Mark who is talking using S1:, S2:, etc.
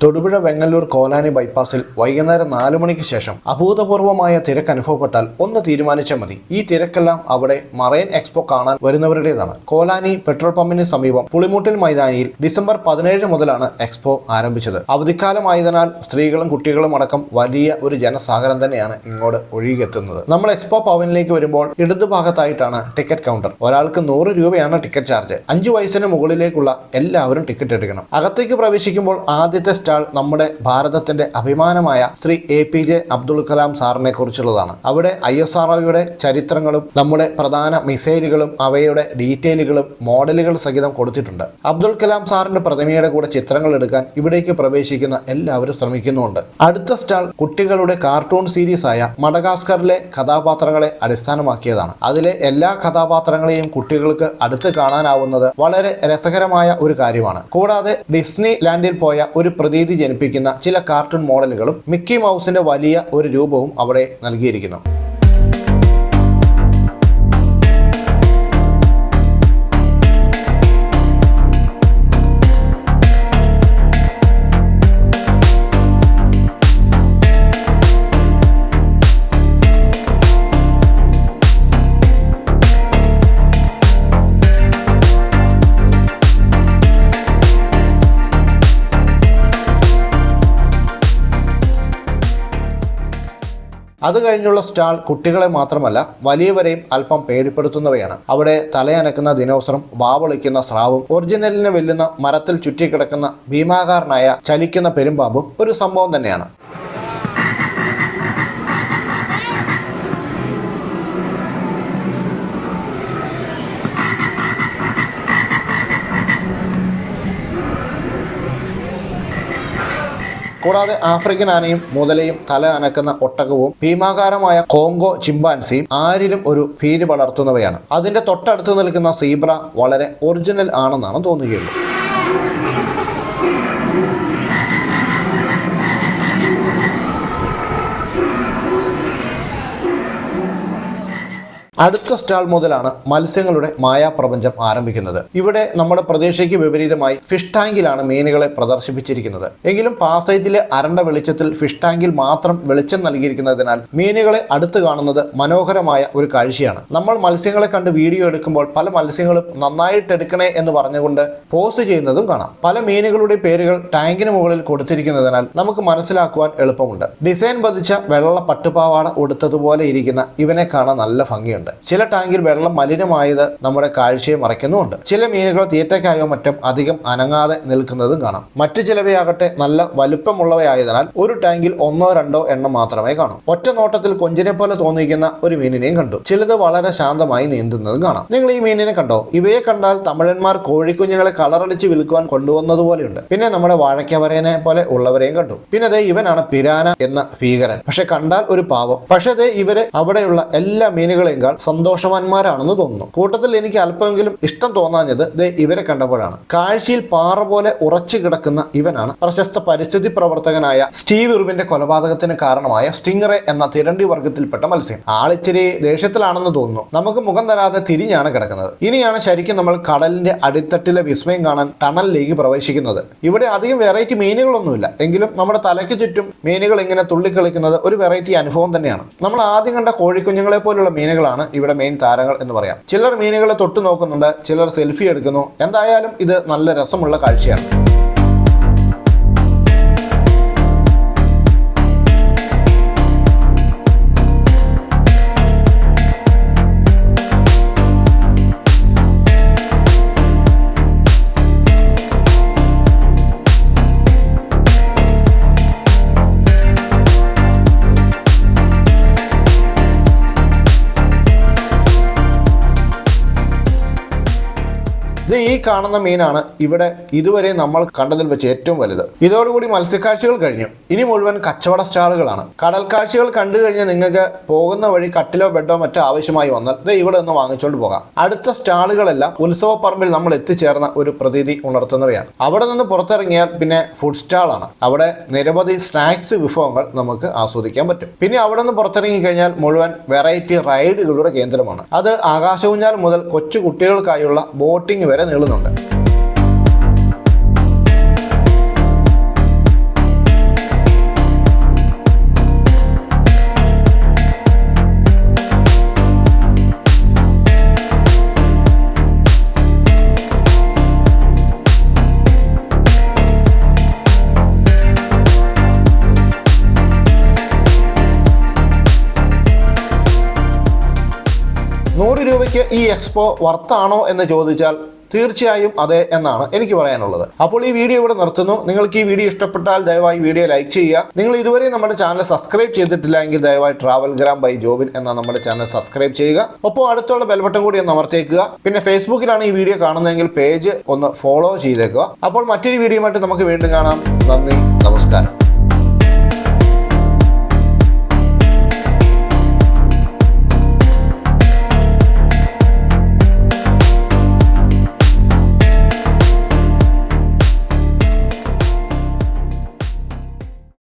S1: തൊടുപുഴ വെങ്ങല്ലൂർ കോലാനി ബൈപ്പാസിൽ വൈകുന്നേരം 4 മണിക്ക് ശേഷം അഭൂതപൂർവമായ തിരക്ക് അനുഭവപ്പെട്ടാൽ ഒന്ന് തീരുമാനിച്ചാൽ മതി. ഈ തിരക്കെല്ലാം അവിടെ മറൈൻ എക്സ്പോ കാണാൻ വരുന്നവരുടേതാണ്. കോലാനി പെട്രോൾ പമ്പിന് സമീപം പുളിമൂട്ടിൽ മൈതാനിയിൽ ഡിസംബർ 17 മുതലാണ് എക്സ്പോ ആരംഭിച്ചത്. അവധിക്കാലമായതിനാൽ സ്ത്രീകളും കുട്ടികളും അടക്കം വലിയ ഒരു ജനസാഗരം തന്നെയാണ് ഇങ്ങോട്ട് ഒഴുകിയെത്തുന്നത്. നമ്മൾ എക്സ്പോ ഭവനിലേക്ക് വരുമ്പോൾ ഇടതുഭാഗത്തായിട്ടാണ് ടിക്കറ്റ് കൗണ്ടർ. ഒരാൾക്ക് 100 രൂപയാണ് ടിക്കറ്റ് ചാർജ്. 5 വയസ്സിന് മുകളിലേക്കുള്ള എല്ലാവരും ടിക്കറ്റ് എടുക്കണം. അകത്തേക്ക് പ്രവേശിക്കുമ്പോൾ ആദ്യത്തെ സ്റ്റാൾ നമ്മുടെ ഭാരതത്തിന്റെ അഭിമാനമായ ശ്രീ APJ അബ്ദുൽ കലാം സാറിനെ കുറിച്ചുള്ളതാണ്. അവിടെ ISROയുടെ ചരിത്രങ്ങളും നമ്മുടെ പ്രധാന മിസൈലുകളും അവയുടെ ഡീറ്റെയിലുകളും മോഡലുകൾ സഹിതം കൊടുത്തിട്ടുണ്ട്. അബ്ദുൽ കലാം സാറിന്റെ പ്രതിമയുടെ കൂടെ ചിത്രങ്ങൾ എടുക്കാൻ ഇവിടേക്ക് പ്രവേശിക്കുന്ന എല്ലാവരും ശ്രമിക്കുന്നുണ്ട്. അടുത്ത സ്റ്റാൾ കുട്ടികളുടെ കാർട്ടൂൺ സീരീസ് ആയ മഡഗാസ്കറിലെ കഥാപാത്രങ്ങളെ അടിസ്ഥാനമാക്കിയതാണ്. അതിലെ എല്ലാ കഥാപാത്രങ്ങളെയും കുട്ടികൾക്ക് അടുത്ത് കാണാനാവുന്നത് വളരെ രസകരമായ ഒരു കാര്യമാണ്. കൂടാതെ ഡിസ്നി ലാൻഡിൽ പോയ ഒരു പ്രതീതി ജനിപ്പിക്കുന്ന ചില കാർട്ടൂൺ മോഡലുകളും മിക്കി മൗസിന്റെ വലിയ ഒരു രൂപവും അവിടെ നൽകിയിരിക്കുന്നു. അത് കഴിഞ്ഞുള്ള സ്റ്റാൾ കുട്ടികളെ മാത്രമല്ല വലിയവരെയും അല്പം പേടിപ്പെടുത്തുന്നവയാണ്. അവിടെ തലയനക്കുന്ന ദിനോസറും വാവളിക്കുന്ന സ്രാവും ഒറിജിനലിനെ വെല്ലുന്ന മരത്തിൽ ചുറ്റിക്കിടക്കുന്ന ഭീമാകാരനായ ചലിക്കുന്ന പെരുമ്പാമ്പും ഒരു സംഭവം തന്നെയാണ്. കൂടാതെ ആഫ്രിക്കൻ ആനയും മുതലയും തല അനക്കുന്ന ഒട്ടകവും ഭീമാകാരമായ കോങ്കോ ചിമ്പാൻസിയും ആരിലും ഒരു ഭീതി പടർത്തുന്നവയാണ്. അതിന്റെ തൊട്ടടുത്ത് നിൽക്കുന്ന സീബ്ര വളരെ ഒറിജിനൽ ആണെന്നാണ് തോന്നുകയുള്ളൂ. അടുത്ത സ്റ്റാൾ മുതലാണ് മത്സ്യങ്ങളുടെ മായാപ്രപഞ്ചം ആരംഭിക്കുന്നത്. ഇവിടെ നമ്മുടെ പ്രതീക്ഷയ്ക്ക് വിപരീതമായി ഫിഷ് ടാങ്കിലാണ് മീനുകളെ പ്രദർശിപ്പിച്ചിരിക്കുന്നത്. എങ്കിലും പാസേജിലെ അരണ്ട വെളിച്ചത്തിൽ ഫിഷ് ടാങ്കിൽ മാത്രം വെളിച്ചം നൽകിയിരിക്കുന്നതിനാൽ മീനുകളെ അടുത്ത് കാണുന്നത് മനോഹരമായ ഒരു കാഴ്ചയാണ്. നമ്മൾ മത്സ്യങ്ങളെ കണ്ട് വീഡിയോ എടുക്കുമ്പോൾ പല മത്സ്യങ്ങളും നന്നായിട്ട് എടുക്കണേ എന്ന് പറഞ്ഞുകൊണ്ട് പോസ്റ്റ് ചെയ്യുന്നതും കാണാം. പല മീനുകളുടെ പേരുകൾ ടാങ്കിന് മുകളിൽ കൊടുത്തിരിക്കുന്നതിനാൽ നമുക്ക് മനസ്സിലാക്കുവാൻ എളുപ്പമുണ്ട്. ഡിസൈൻ പതിച്ച വെള്ള പട്ടുപാവാട ഉടുത്തതുപോലെ ഇരിക്കുന്ന ഇവനെ കാണാൻ നല്ല ഭംഗിയുണ്ട്. ചില ടാങ്കിൽ വെള്ളം മലിനമായത് നമ്മുടെ കാഴ്ചയെ മറയ്ക്കുന്നുമുണ്ട്. ചില മീനുകൾ തീറ്റയ്ക്കായോ മറ്റും അധികം അനങ്ങാതെ നിൽക്കുന്നതും കാണാം. മറ്റു ചിലവയാകട്ടെ നല്ല വലുപ്പമുള്ളവയായതിനാൽ ഒരു ടാങ്കിൽ 1-2 എണ്ണം മാത്രമേ കാണൂ. ഒറ്റ നോട്ടത്തിൽ കൊഞ്ചിനെ പോലെ തോന്നിക്കുന്ന ഒരു മീനിനെയും കണ്ടു. ചിലത് വളരെ ശാന്തമായി നീന്തുന്നതും കാണാം. നിങ്ങൾ ഈ മീനിനെ കണ്ടോ? ഇവയെ കണ്ടാൽ തമിഴന്മാർ കോഴിക്കുഞ്ഞുങ്ങളെ കളറടിച്ച് വിൽക്കുവാൻ കൊണ്ടുവന്നതുപോലെയുണ്ട്. പിന്നെ നമ്മുടെ വാഴയ്ക്കവരേനെ പോലെ ഉള്ളവരെയും കണ്ടു. പിന്നെ ദേ ഇവനാണ് പിരാന എന്ന ഭീകരൻ. പക്ഷെ കണ്ടാൽ ഒരു പാവം. പക്ഷേ ദേ ഇവര് അവിടെയുള്ള എല്ലാ മീനുകളെയും സന്തോഷവാന്മാരാണെന്ന് തോന്നുന്നു. കൂട്ടത്തിൽ എനിക്ക് അല്പമെങ്കിലും ഇഷ്ടം തോന്നാഞ്ഞത് ദേ ഇവരെ കണ്ടപ്പോഴാണ്. കാഴ്ചയിൽ പാറ പോലെ ഉറച്ചു കിടക്കുന്ന ഇവനാണ് പ്രശസ്ത പരിസ്ഥിതി പ്രവർത്തകനായ സ്റ്റീവ് ഇർവിന്റെ കൊലപാതകത്തിന് കാരണമായ സ്റ്റിംഗറെ എന്ന തിരണ്ടി വർഗത്തിൽപ്പെട്ട മത്സ്യം. ആളിച്ചിരി ദേഷ്യത്തിലാണെന്ന് തോന്നുന്നു. നമുക്ക് മുഖം തരാതെ തിരിഞ്ഞാണ് കിടക്കുന്നത്. ഇനിയാണ് ശരിക്കും നമ്മൾ കടലിന്റെ അടിത്തട്ടിലെ വിസ്മയം കാണാൻ ടണലിലേക്ക് പ്രവേശിക്കുന്നത്. ഇവിടെ അധികം വെറൈറ്റി മീനുകളൊന്നുമില്ല. എങ്കിലും നമ്മുടെ തലയ്ക്ക് ചുറ്റും മീനുകൾ ഇങ്ങനെ തുള്ളിക്കളിക്കുന്നത് ഒരു വെറൈറ്റി അനുഭവം തന്നെയാണ്. നമ്മൾ ആദ്യം കണ്ട കോഴിക്കുഞ്ഞുങ്ങളെ പോലുള്ള മീനുകളാണ് ഇവിടെ മെയിൻ താരങ്ങൾ എന്ന് പറയാം. ചിലർ മീനുകളെ തൊട്ടു നോക്കുന്നുണ്ട്, ചിലർ സെൽഫി എടുക്കുന്നു. എന്തായാലും ഇത് നല്ല രസമുള്ള കാഴ്ചയാണ്. ഈ കാണുന്ന മീനാണ് ഇവിടെ ഇതുവരെ നമ്മൾ കണ്ടതിൽ വെച്ച് ഏറ്റവും വലുത്. ഇതോടുകൂടി മത്സ്യക്കാഴ്ചകൾ കഴിഞ്ഞു. ഇനി മുഴുവൻ കച്ചവട സ്റ്റാളുകളാണ്. കടൽ കാഴ്ചകൾ കണ്ടു കഴിഞ്ഞാൽ നിങ്ങൾക്ക് പോകുന്ന വഴി കട്ടിലോ ബെഡോ മറ്റോ ആവശ്യമായി വന്നാൽ ഇത് ഇവിടെ നിന്ന് വാങ്ങിച്ചുകൊണ്ട് പോകാം. അടുത്ത സ്റ്റാളുകളെല്ലാം ഉത്സവപ്പറമ്പിൽ നമ്മൾ എത്തിച്ചേർന്ന ഒരു പ്രതീതി ഉണർത്തുന്നവയാണ്. അവിടെ നിന്ന് പുറത്തിറങ്ങിയാൽ പിന്നെ ഫുഡ് സ്റ്റാളാണ്. അവിടെ നിരവധി സ്നാക്സ് വിഭവങ്ങൾ നമുക്ക് ആസ്വദിക്കാൻ പറ്റും. പിന്നെ അവിടെ നിന്ന് പുറത്തിറങ്ങി കഴിഞ്ഞാൽ മുഴുവൻ വെറൈറ്റി റൈഡുകളുടെ കേന്ദ്രമാണ്. അത് ആകാശഊഞ്ഞാൽ മുതൽ കൊച്ചു കുട്ടികൾക്കായുള്ള ബോട്ടിംഗ് വരെ നീളുന്നുണ്ട്. രൂപയ്ക്ക് ഈ എക്സ്പോ വർത്താണോ എന്ന് ചോദിച്ചാൽ തീർച്ചയായും അതെ എന്നാണ് എനിക്ക് പറയാനുള്ളത്. അപ്പോൾ ഈ വീഡിയോ ഇവിടെ നിർത്തുന്നു. നിങ്ങൾക്ക് ഈ വീഡിയോ ഇഷ്ടപ്പെട്ടാൽ ദയവായി വീഡിയോ ലൈക്ക് ചെയ്യുക. നിങ്ങൾ ഇതുവരെ നമ്മുടെ ചാനൽ സബ്സ്ക്രൈബ് ചെയ്തിട്ടില്ല എങ്കിൽ ദയവായി ട്രാവൽഗ്രാം ബൈ ജോബിൻ എന്ന നമ്മുടെ ചാനൽ സബ്സ്ക്രൈബ് ചെയ്യുക. ഒപ്പം അടുത്തുള്ള ബെൽ ബട്ടൺ കൂടി ഒന്ന് അമർത്തേക്കുക. പിന്നെ ഫേസ്ബുക്കിലാണ് ഈ വീഡിയോ കാണുന്നതെങ്കിൽ പേജ് ഒന്ന് ഫോളോ ചെയ്തേക്കുക. അപ്പോൾ മറ്റൊരു വീഡിയോയുമായിട്ട് നമുക്ക് വീണ്ടും കാണാം. നന്ദി.